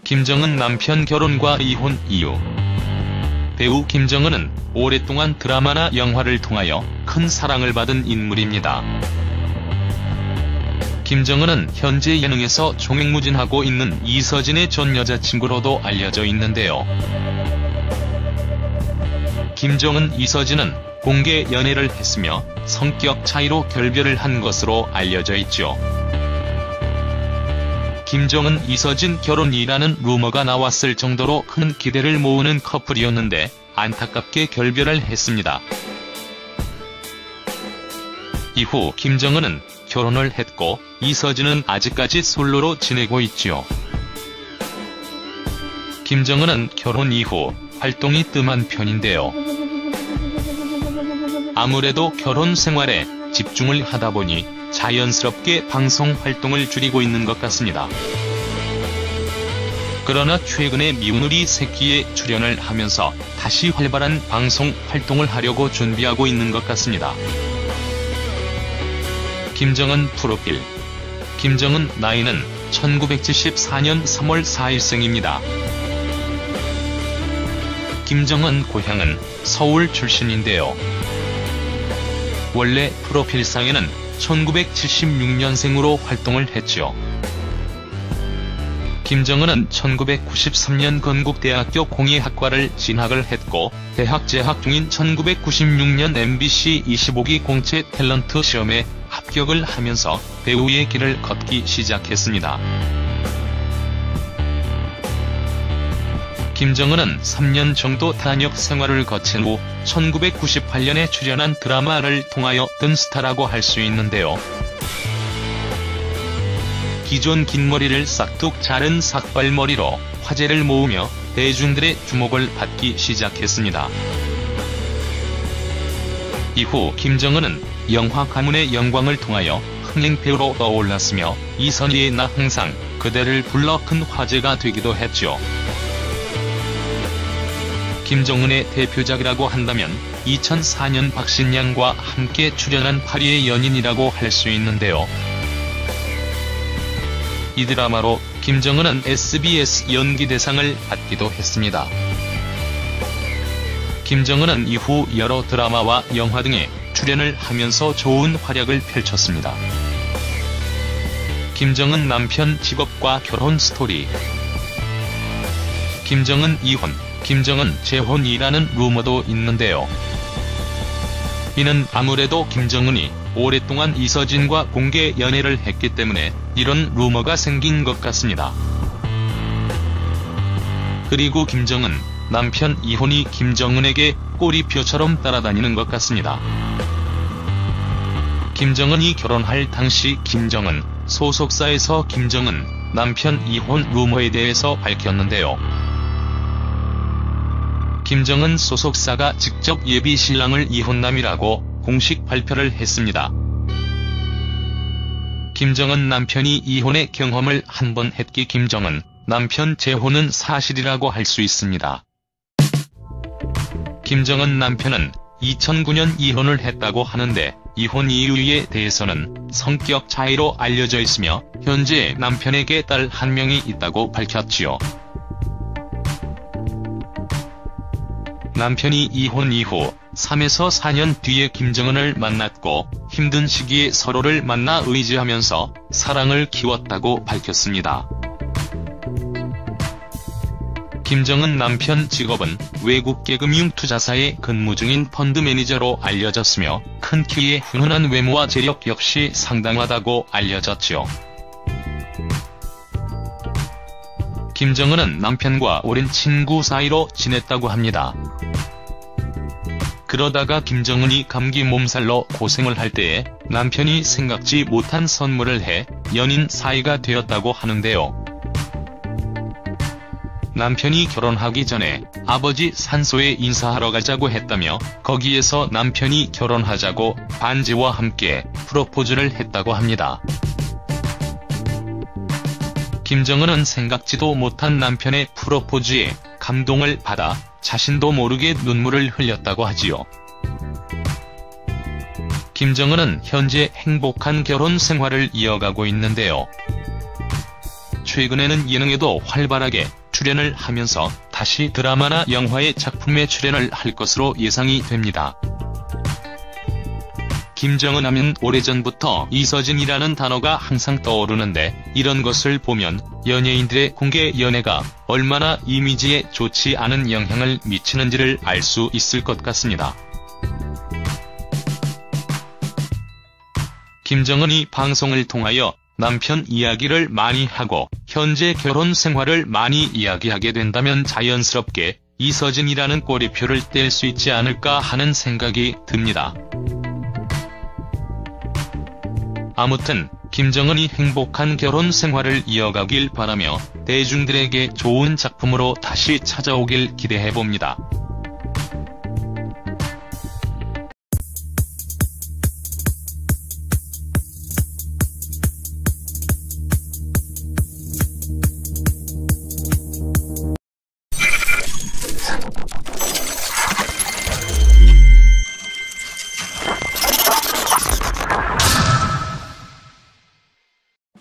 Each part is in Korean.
김정은 남편 결혼과 이혼 이유. 배우 김정은은 오랫동안 드라마나 영화를 통하여 큰 사랑을 받은 인물입니다. 김정은은 현재 예능에서 종횡무진하고 있는 이서진의 전 여자친구로도 알려져 있는데요. 김정은, 이서진은 공개 연애를 했으며 성격 차이로 결별을 한 것으로 알려져 있죠. 김정은, 이서진 결혼이라는 루머가 나왔을 정도로 큰 기대를 모으는 커플이었는데 안타깝게 결별을 했습니다. 이후 김정은은 결혼을 했고 이서진은 아직까지 솔로로 지내고 있죠. 김정은은 결혼 이후 활동이 뜸한 편인데요. 아무래도 결혼 생활에 집중을 하다 보니 자연스럽게 방송 활동을 줄이고 있는 것 같습니다. 그러나 최근에 미운우리 새끼에 출연을 하면서 다시 활발한 방송 활동을 하려고 준비하고 있는 것 같습니다. 김정은 프로필. 김정은 나이는 1974년 3월 4일생입니다. 김정은 고향은 서울 출신인데요. 원래 프로필상에는 1976년생으로 활동을 했죠. 김정은은 1993년 건국대학교 공예학과를 진학을 했고 대학 재학 중인 1996년 MBC 25기 공채 탤런트 시험에 합격을 하면서 배우의 길을 걷기 시작했습니다. 김정은은 3년 정도 단역 생활을 거친 후 1998년에 출연한 드라마를 통하여 뜬 스타라고 할 수 있는데요. 기존 긴 머리를 싹둑 자른 삭발머리로 화제를 모으며 대중들의 주목을 받기 시작했습니다. 이후 김정은은 영화 가문의 영광을 통하여 흥행배우로 떠올랐으며 이선희의 나 항상 그대를 불러 큰 화제가 되기도 했죠. 김정은의 대표작이라고 한다면 2004년 박신양과 함께 출연한 파리의 연인이라고 할 수 있는데요. 이 드라마로 김정은은 SBS 연기대상을 받기도 했습니다. 김정은은 이후 여러 드라마와 영화 등에 출연을 하면서 좋은 활약을 펼쳤습니다. 김정은 남편 직업과 결혼 스토리. 김정은 이혼, 김정은 재혼이라는 루머도 있는데요. 이는 아무래도 김정은이 오랫동안 이서진과 공개 연애를 했기 때문에 이런 루머가 생긴 것 같습니다. 그리고 김정은 남편 이혼이 김정은에게 꼬리표처럼 따라다니는 것 같습니다. 김정은이 결혼할 당시 김정은 소속사에서 김정은 남편 이혼 루머에 대해서 밝혔는데요. 김정은 소속사가 직접 예비 신랑을 이혼남이라고 공식 발표를 했습니다. 김정은 남편이 이혼의 경험을 한 번 했기 김정은 남편 재혼은 사실이라고 할 수 있습니다. 김정은 남편은 2009년 이혼을 했다고 하는데 이혼 이유에 대해서는 성격 차이로 알려져 있으며 현재 남편에게 딸 1명이 있다고 밝혔지요. 남편이 이혼 이후 3에서 4년 뒤에 김정은을 만났고 힘든 시기에 서로를 만나 의지하면서 사랑을 키웠다고 밝혔습니다. 김정은 남편 직업은 외국계 금융투자사에 근무 중인 펀드 매니저로 알려졌으며 큰 키에 훈훈한 외모와 재력 역시 상당하다고 알려졌죠. 김정은은 남편과 오랜 친구 사이로 지냈다고 합니다. 그러다가 김정은이 감기 몸살로 고생을 할 때에 남편이 생각지 못한 선물을 해 연인 사이가 되었다고 하는데요. 남편이 결혼하기 전에 아버지 산소에 인사하러 가자고 했다며 거기에서 남편이 결혼하자고 반지와 함께 프로포즈를 했다고 합니다. 김정은은 생각지도 못한 남편의 프로포즈에 감동을 받아 자신도 모르게 눈물을 흘렸다고 하지요. 김정은은 현재 행복한 결혼 생활을 이어가고 있는데요. 최근에는 예능에도 활발하게 출연을 하면서 다시 드라마나 영화의 작품에 출연을 할 것으로 예상이 됩니다. 김정은 하면 오래전부터 이서진이라는 단어가 항상 떠오르는데, 이런 것을 보면 연예인들의 공개 연애가 얼마나 이미지에 좋지 않은 영향을 미치는지를 알 수 있을 것 같습니다. 김정은이 방송을 통하여 남편 이야기를 많이 하고 현재 결혼 생활을 많이 이야기하게 된다면 자연스럽게 이서진이라는 꼬리표를 뗄 수 있지 않을까 하는 생각이 듭니다. 아무튼 김정은이 행복한 결혼 생활을 이어가길 바라며 대중들에게 좋은 작품으로 다시 찾아오길 기대해봅니다.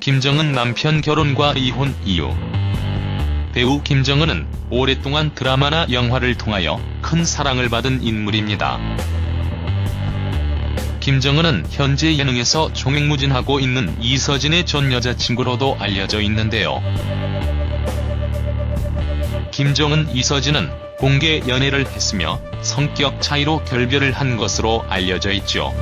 김정은 남편 결혼과 이혼 이유. 배우 김정은은 오랫동안 드라마나 영화를 통하여 큰 사랑을 받은 인물입니다. 김정은은 현재 예능에서 종횡무진하고 있는 이서진의 전 여자친구로도 알려져 있는데요. 김정은 이서진은 공개 연애를 했으며 성격 차이로 결별을 한 것으로 알려져 있죠.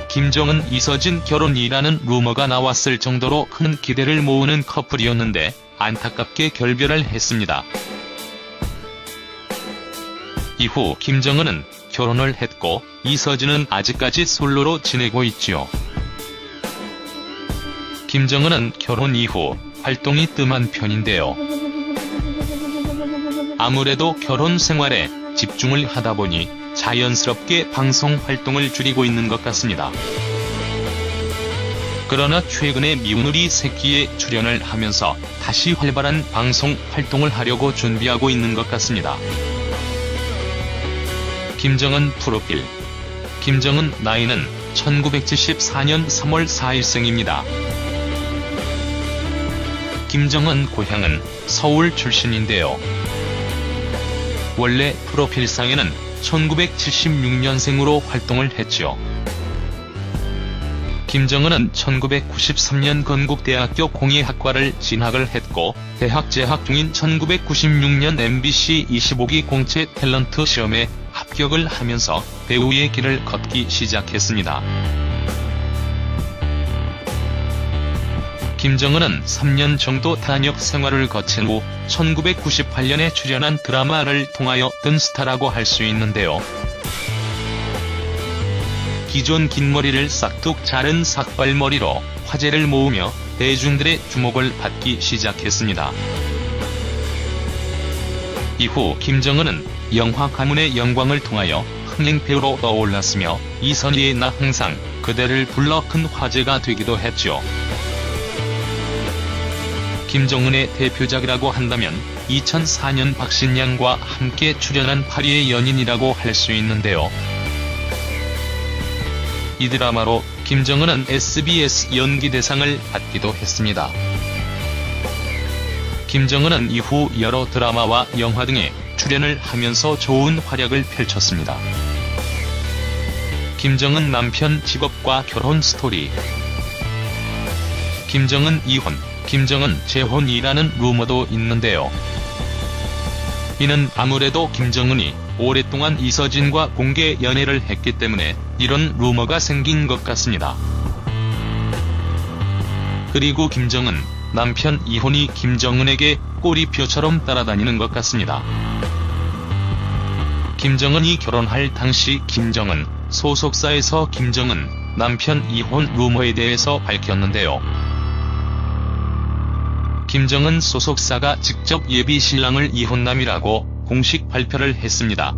김정은 이서진 결혼이라는 루머가 나왔을 정도로 큰 기대를 모으는 커플이었는데 안타깝게 결별을 했습니다. 이후 김정은은 결혼을 했고 이서진은 아직까지 솔로로 지내고 있지요. 김정은은 결혼 이후 활동이 뜸한 편인데요. 아무래도 결혼 생활에 집중을 하다 보니 자연스럽게 방송 활동을 줄이고 있는 것 같습니다. 그러나 최근에 미운우리 새끼에 출연을 하면서 다시 활발한 방송 활동을 하려고 준비하고 있는 것 같습니다. 김정은 프로필. 김정은 나이는 1974년 3월 4일생입니다. 김정은 고향은 서울 출신인데요. 원래 프로필상에는 1976년생으로 활동을 했죠. 김정은은 1993년 건국대학교 공예학과를 진학을 했고 대학 재학 중인 1996년 MBC 25기 공채 탤런트 시험에 합격을 하면서 배우의 길을 걷기 시작했습니다. 김정은은 3년 정도 단역 생활을 거친 후 1998년에 출연한 드라마를 통하여 뜬 스타라고 할 수 있는데요. 기존 긴 머리를 싹둑 자른 삭발머리로 화제를 모으며 대중들의 주목을 받기 시작했습니다. 이후 김정은은 영화 가문의 영광을 통하여 흥행배우로 떠올랐으며 이선희의 나 항상 그대를 불러 큰 화제가 되기도 했죠. 김정은의 대표작이라고 한다면 2004년 박신양과 함께 출연한 파리의 연인이라고 할 수 있는데요. 이 드라마로 김정은은 SBS 연기대상을 받기도 했습니다. 김정은은 이후 여러 드라마와 영화 등에 출연을 하면서 좋은 활약을 펼쳤습니다. 김정은 남편 직업과 결혼 스토리. 김정은 이혼, 김정은 재혼이라는 루머도 있는데요. 이는 아무래도 김정은이 오랫동안 이서진과 공개 연애를 했기 때문에 이런 루머가 생긴 것 같습니다. 그리고 김정은 남편 이혼이 김정은에게 꼬리표처럼 따라다니는 것 같습니다. 김정은이 결혼할 당시 김정은 소속사에서 김정은 남편 이혼 루머에 대해서 밝혔는데요. 김정은 소속사가 직접 예비 신랑을 이혼남이라고 공식 발표를 했습니다.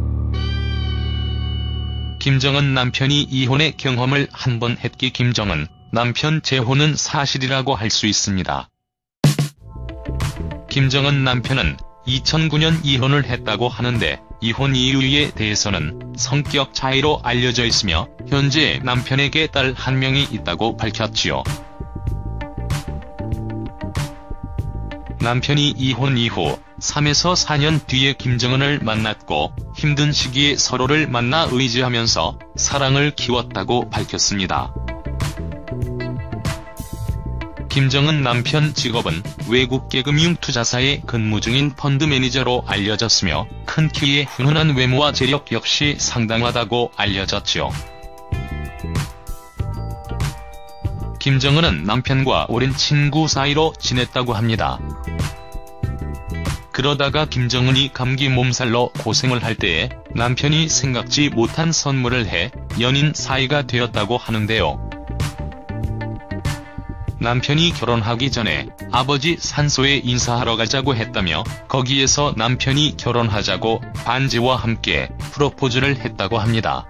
김정은 남편이 이혼의 경험을 한 번 했기 김정은 남편 재혼은 사실이라고 할 수 있습니다. 김정은 남편은 2009년 이혼을 했다고 하는데 이혼 이유에 대해서는 성격 차이로 알려져 있으며 현재 남편에게 딸 1명이 있다고 밝혔지요. 남편이 이혼 이후 3에서 4년 뒤에 김정은을 만났고 힘든 시기에 서로를 만나 의지하면서 사랑을 키웠다고 밝혔습니다. 김정은 남편 직업은 외국계 금융투자사에 근무 중인 펀드 매니저로 알려졌으며 큰 키에 훈훈한 외모와 재력 역시 상당하다고 알려졌지요. 김정은은 남편과 오랜 친구 사이로 지냈다고 합니다. 그러다가 김정은이 감기 몸살로 고생을 할 때에 남편이 생각지 못한 선물을 해 연인 사이가 되었다고 하는데요. 남편이 결혼하기 전에 아버지 산소에 인사하러 가자고 했다며 거기에서 남편이 결혼하자고 반지와 함께 프로포즈를 했다고 합니다.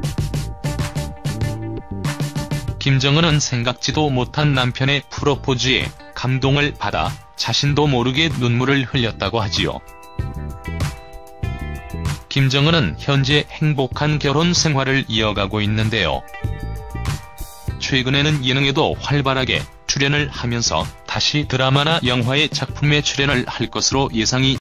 김정은은 생각지도 못한 남편의 프로포즈에 감동을 받아 자신도 모르게 눈물을 흘렸다고 하지요. 김정은은 현재 행복한 결혼 생활을 이어가고 있는데요. 최근에는 예능에도 활발하게 출연을 하면서 다시 드라마나 영화의 작품에 출연을 할 것으로 예상이